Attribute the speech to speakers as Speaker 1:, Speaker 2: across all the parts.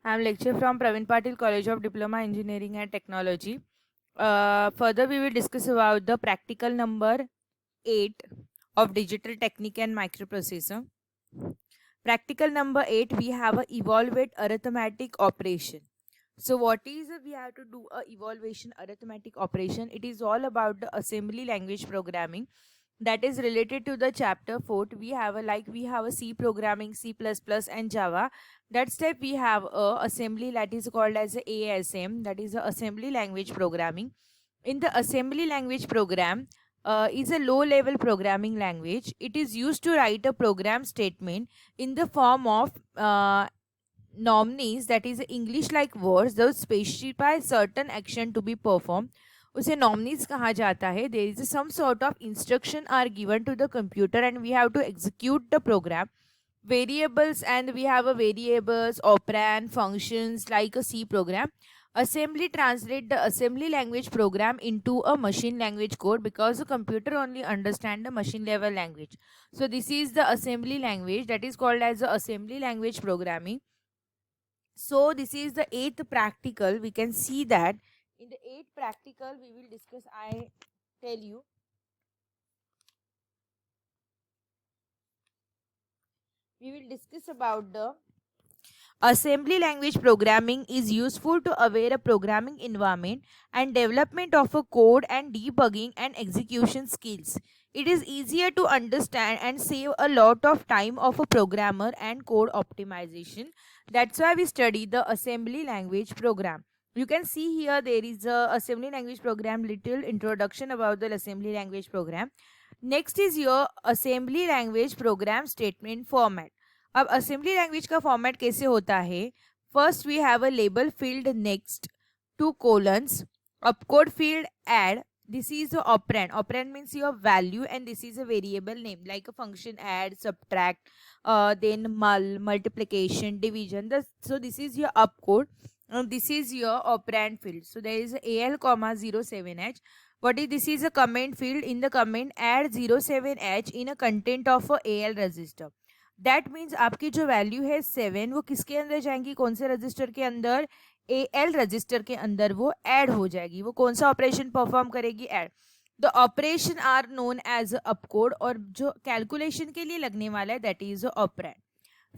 Speaker 1: I am lecturer from Praveen Patil College of Diploma Engineering and Technology. Further, we will discuss about the practical number 8 of digital technique and microprocessor. Practical number 8, we have a evaluate arithmetic operation. So what is we have to do a evaluation arithmetic operation? It is all about the assembly language programming that is related to the chapter 4. We have a C programming, C++ and Java. That step we have a assembly that is called as a ASM, that is a assembly language programming. In the assembly language program is a low level programming language. It is used to write a program statement in the form of nominees, that is English like words that specify certain action to be performed. उसे nominees कहा जाता है. There is some sort of instruction are given to the computer and we have to execute the program. Variables, and we have a variables, operand, functions like a C program. Assembly translate the assembly language program into a machine language code because the computer only understand the machine level language. So this is the assembly language that is called as the assembly language programming. So this is the 8th practical. We can see that in the 8th practical we will discuss, I tell you, we will discuss about the assembly language programming is useful to aware a programming environment and development of a code and debugging and execution skills. It is easier to understand and save a lot of time of a programmer and code optimization. That's why we study the assembly language program. You can see here there is a assembly language program, little introduction about the assembly language program. Next is your assembly language program statement format. अब assembly language का format कैसे होता है? First we have a label field, next 2 colons, upcode field, add. This is the operand. Operand means your value, and this is a variable name like a function, add, subtract, then multiplication, division. So this is your upcode. This is your operand field. So there is AL comma 07H. What is this? Is a comment field. In the comment, add 07H in a content of a AL register. That means आपकी जो value है 7 वो किसके अंदर जाएंगी, कौन से register के अंदर? AL रजिस्टर के अंदर वो ऐड हो जाएगी. वो कौन सा ऑपरेशन परफॉर्म करेगी? Add. The operation are known as opcode, और जो कैलकुलेशन के लिए लगने वाला है that is operand.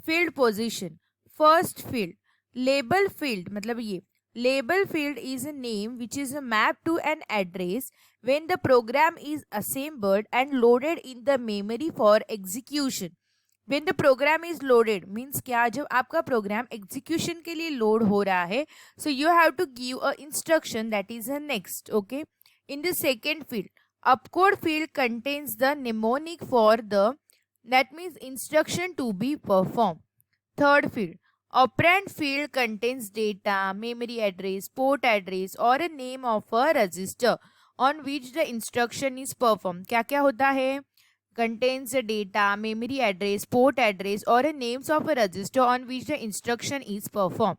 Speaker 1: Field position, first field label field, मतलब ये label field is a name which is a map to an address when the program is assembled and loaded in the memory for execution. When the program is loaded means क्या, जब आपका program execution के लिए load हो रहा है, so you have to give a instruction that is a next. Okay, in the second field, upcode field contains the mnemonic for the, that means instruction to be performed. Third field, operand field contains data, memory address, port address or a name of a register on which the instruction is performed. क्या क्या होता है? Contains the data, memory address, port address or a names of a register on which the instruction is performed.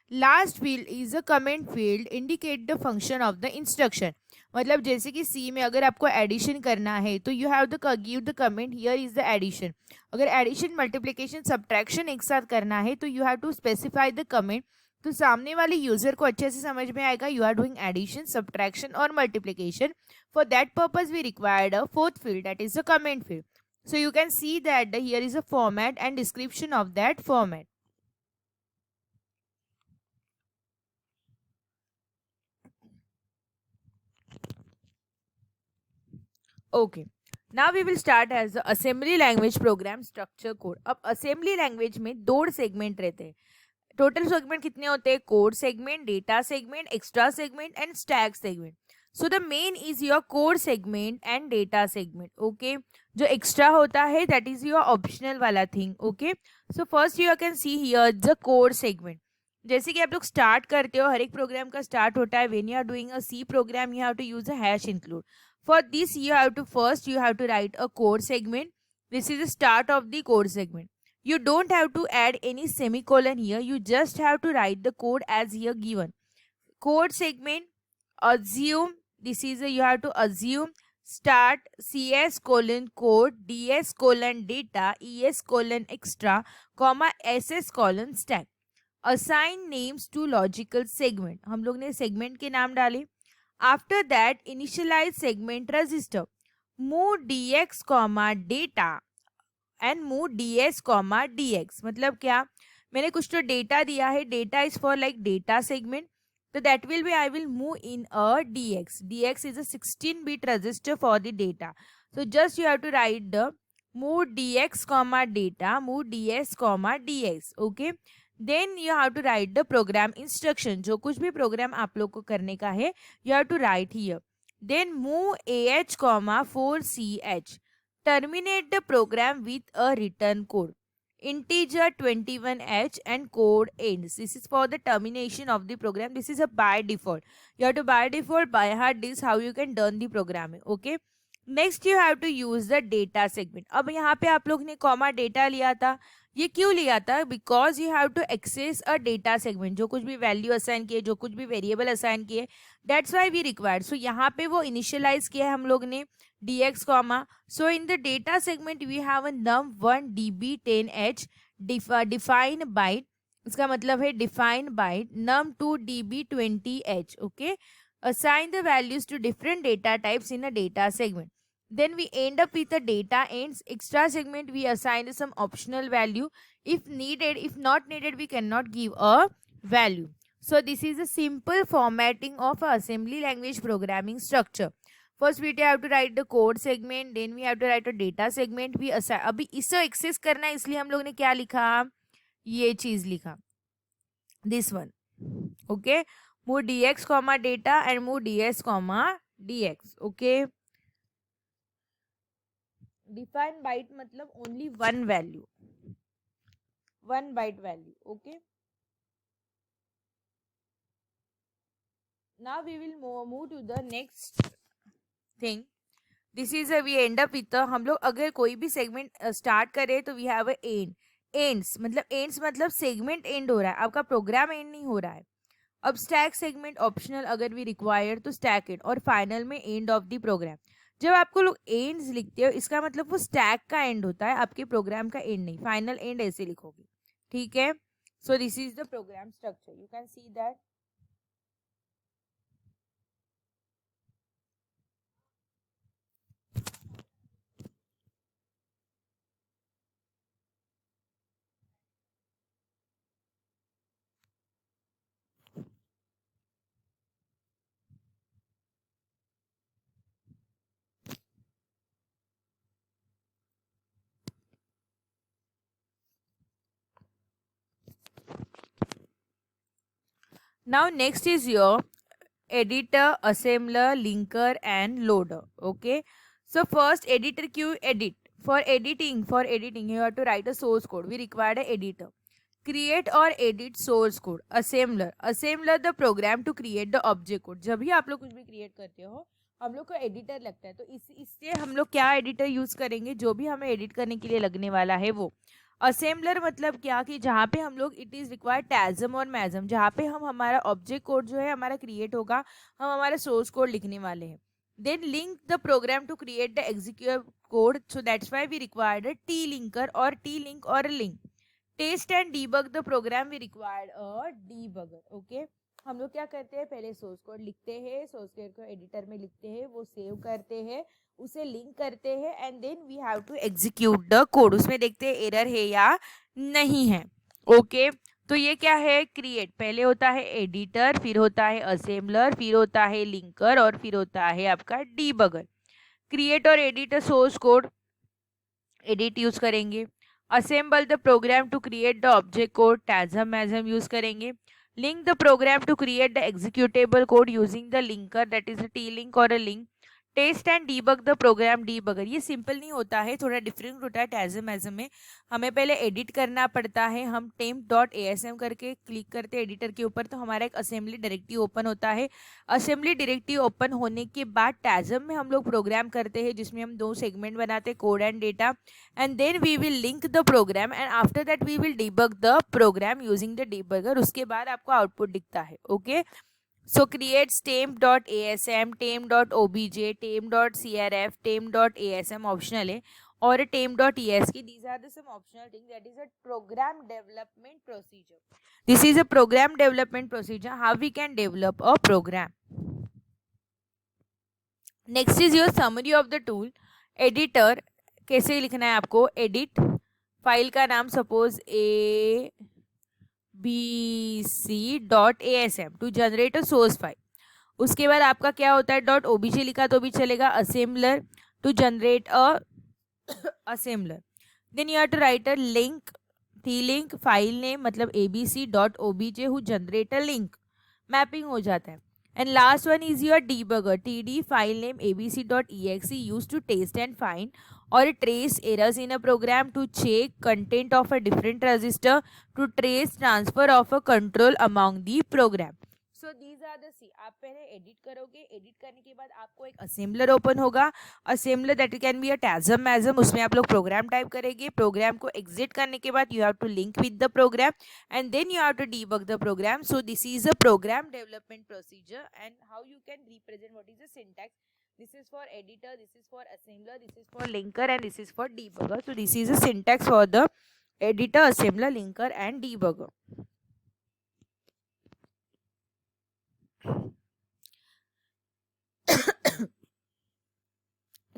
Speaker 1: Last field is a comment field, indicate the function of the instruction. मतलब जैसे कि C में अगर आपको addition करना है तो you have the give the comment, here is the addition. अगर एडिशन, मल्टीप्लिकेशन, सब्ट्रैक्शन एक साथ करना है तो you have to specify the comment. तो सामने वाले यूजर को अच्छे से समझ में आएगा you are doing addition, subtraction और multiplication. For that purpose we required a fourth field, that is the comment field. So you can see that here is a format and description of that format. Okay, now we will start as the assembly language program structure code. अब assembly language में दो segment रहते हैं. Total segment कितने होते हैं? Code segment, data segment, extra segment and stack segment. So the main is your code segment and data segment. Okay, जो extra होता है दैट इज योर ऑप्शनल वाला thing. Okay, so first you can see here the code segment. जैसे कि आप लोग start करते हो, हर एक प्रोग्राम का स्टार्ट होता है when you are doing a C program, you have to use a hash include. For this you have to write a code segment. This is the start of the code segment. You don't have to add any semicolon here. You just have to write the code as here given. Code segment, assume, this is you have to assume start CS colon code, DS colon data, ES colon extra, comma SS colon stack. Assign names to logical segment, हम लोग ने segment के नाम डाले. After that initialise segment register, move dx comma data and move ds comma dx. मतलब क्या, मैंने कुछ तो डेटा दिया है, data is for like data segment, so that will be I will move in a dx is a 16-bit register for the data, so just you have to write the move dx comma data, move ds comma dx. Okay, then you have to write the program instruction, जो कुछ भी programme आप लोग को करने का है you have to write here. Then move ah comma 4ch, terminate the program with a return code, integer 21h and code ends. This is for the termination of the program. This is a by default. You have to by default by heart this how you can done the programming. Okay, next you have to use the data segment. अब यहाँ पे आप लोग ने comma data लिया था, ये क्यों लिया था? Because you have to access a data segment, जो कुछ भी वैल्यू असाइन किए, जो कुछ भी वेरिएबल असाइन किए, that's why we required. So यहाँ पे वो इनिशियलाइज किया है हम लोग ने dx comma. So in the data segment we have a num1 db10h define byte, इसका मतलब है define byte, num2 db20h. Okay, assign the values to different data types in a data segment. Then we end up with the data ends. Extra segment we assign some optional value if needed. If not needed we cannot give a value. So this is a simple formatting of a assembly language programming structure. First we have to write the code segment, then we have to write a data segment. we assign, अभी इसे access करना है इसलिए हम लोग ने क्या लिखा, ये चीज लिखा, this one. Okay, move dx comma data and move ds comma dx. Okay, define byte मतलब only one value, one byte value. Okay, now we will move to the next thing. This is we end up with, हम लोग अगर कोई भी segment start करें तो we have a end. Ends मतलब segment end हो रहा है, आपका प्रोग्राम एंड नहीं हो रहा है. अब स्टैक सेगमेंट ऑप्शनल, अगर वी रिक्वायर तो स्टैक एंड, और फाइनल में एंड ऑफ द प्रोग्राम. जब आपको लोग एंड्स लिखते हो इसका मतलब वो स्टैक का एंड होता है, आपके प्रोग्राम का एंड नहीं. फाइनल एंड ऐसे लिखोगे. ठीक है, so this is the program structure, you can see that. Now next is your editor, assembler, linker and loader. Okay, so first editor queue edit. For editing you have to write a source code. We require an editor. Create or edit source code. Assembler the program to create the object code. जब भी आप लोग कुछ भी create करते हो हम लोग को एडिटर लगता है, तो इससे हम लोग क्या एडिटर यूज करेंगे, जो भी हमें एडिट करने के लिए लगने वाला है वो. असेंबलर मतलब क्या, कि जहाँ पे हम लोग इट इज़ रिक्वायर्ड टैजम और मैजम, जहाँ पे हम हमारा ऑब्जेक्ट कोड जो है हमारा क्रिएट होगा, हम हमारा सोर्स कोड लिखने वाले हैं. Then link the program to create the execute code, so that's why we required T linker or T link or link. Test and debug the program, we required a debugger. Okay, हम लोग क्या करते हैं, पहले source code लिखते हैं, source code को editor में लिखते हैं, वो सेव करते हैं, उसे लिंक करते हैं and then we have to execute the code. उसमें देखते हैं एरर है या नहीं है. ओके, तो ये क्या है, क्रिएट. पहले होता है एडिटर, फिर होता है असेंबलर, फिर होता है लिंकर और फिर होता है आपका डीबगर. क्रिएट और editor source code, edit use करेंगे. Assemble the program to create the object code, TASM MASM use करेंगे. Link the program to create the executable code using the linker, that is a T-link or a link. Test and debug the program, debugger. ये simple नहीं होता है, थोड़ा different होता है. टैजम एजम में हमें पहले एडिट करना पड़ता है. हम temp.asm करके क्लिक करते हैं एडिटर के ऊपर, तो हमारा एक असेंबली डायरेक्टरी ओपन होता है. असेंबली डायरेक्टरी ओपन होने के बाद टैजम में हम लोग प्रोग्राम करते हैं, जिसमें हम 2 सेगमेंट बनाते हैं, code and data. And then we will link the program and after that we will debug the program using the debugger. उसके बाद आपको आउटपुट दिखता है. Okay, so creates temp.asm, temp.obj, temp.crf, temp.asm optional है. or a tame.esp. These are the some optional things. That is a program development procedure. This is a program development procedure, how we can develop a program. Next is your summary of the tool. Editor कैसे लिखना है आपको. Edit file का नाम suppose abc.asm to generate a source file. उसके बाद आपका क्या होता है, .obj लिखा तो भी चलेगा. Assembler to generate a assembler. Then you have to write a link, T link, file name मतलब abc.obj to generate a link. Mapping हो जाता है. And last one is your debugger. TD file name abc.exe used to test and find or trace errors in a program, to check content of a different register, to trace transfer of a control among the program. So these are the C. आप पहले edit करोगे. Edit करने के बाद आपको एक assembler open होगा. Assembler that can be a TASM MASM. उसमें आप लोग प्रोग्राम टाइप करेंगे. प्रोग्राम को एग्जिट करने के बाद you have to link with the program and then you have to debug the program. So this is a program development procedure, and how you can represent what is the syntax. This is for editor, this is for assembler, this is for linker, and this is for debugger. So this is a syntax for the editor, assembler, linker, and debugger.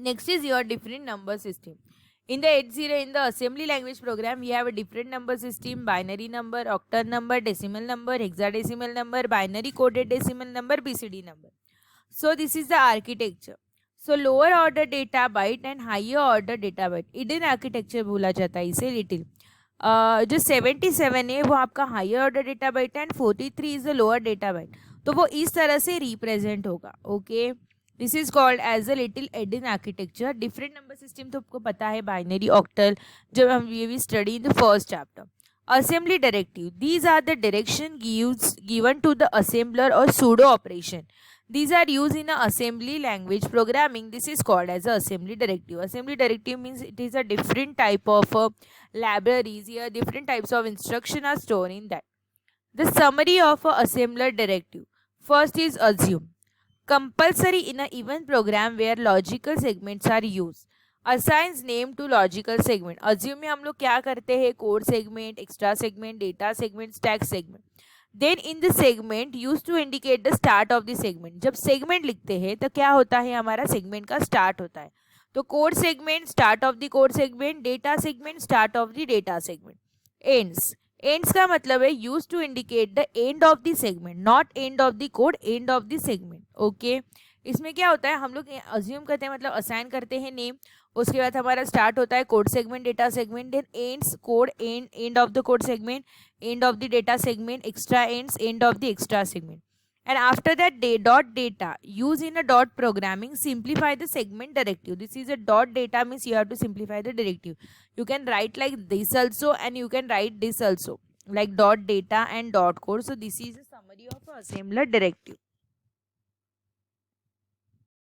Speaker 1: Next is your different number system. In the 80, in the assembly language program, we have a different number system: binary number, octal number, decimal number, hexadecimal number, binary coded decimal number, BCD number. So this is the architecture. So lower order data byte and higher order data byte. Hidden architecture बोला जाता है इसे little. जो 77 है वो आपका higher order data byte है, and 43 is the lower data byte. तो वो इस तरह से रिप्रेजेंट होगा. Okay, this is called as a little endian architecture. Different number system तो आपको पता है, बाइनरी, ऑक्टल, जब हम we study in the first chapter. Assembly directive, these are the direction given to the assembler और pseudo operation. These are used in a assembly language programming. This is called as a assembly directive. Assembly directive means it is a different type of libraries. Here different types of instruction are stored in that. The summary of a assembler directive. First is assume. Compulsory in a even program where logical segments are used. Assigns name to logical segment. Assume में हम लोग क्या करते हैं, code segment, extra segment, data segment, stack segment. Then in the segment use to indicate the start of the segment. जब segment लिखते हैं तो क्या होता है, हमारा सेगमेंट का स्टार्ट होता है. तो code segment, start of the code segment, data segment, start of the data segment. Ends, ends का मतलब है use to indicate the end of the segment, not end of the code, end of the segment. Okay, इसमें क्या होता है, हम लोग assume करते हैं मतलब असाइन करते हैं नेम. उसके बाद हमारा स्टार्ट होता है code segment, data segment, then ends code, end of the code segment, end of the data segment, extra ends, end of the extra segment. And after that, dot data use in a dot programming simplify the segment directive. This is a dot data means you have to simplify the directive. You can write like this also, and you can write this also like dot data and dot code. So this is a summary of assembler directive.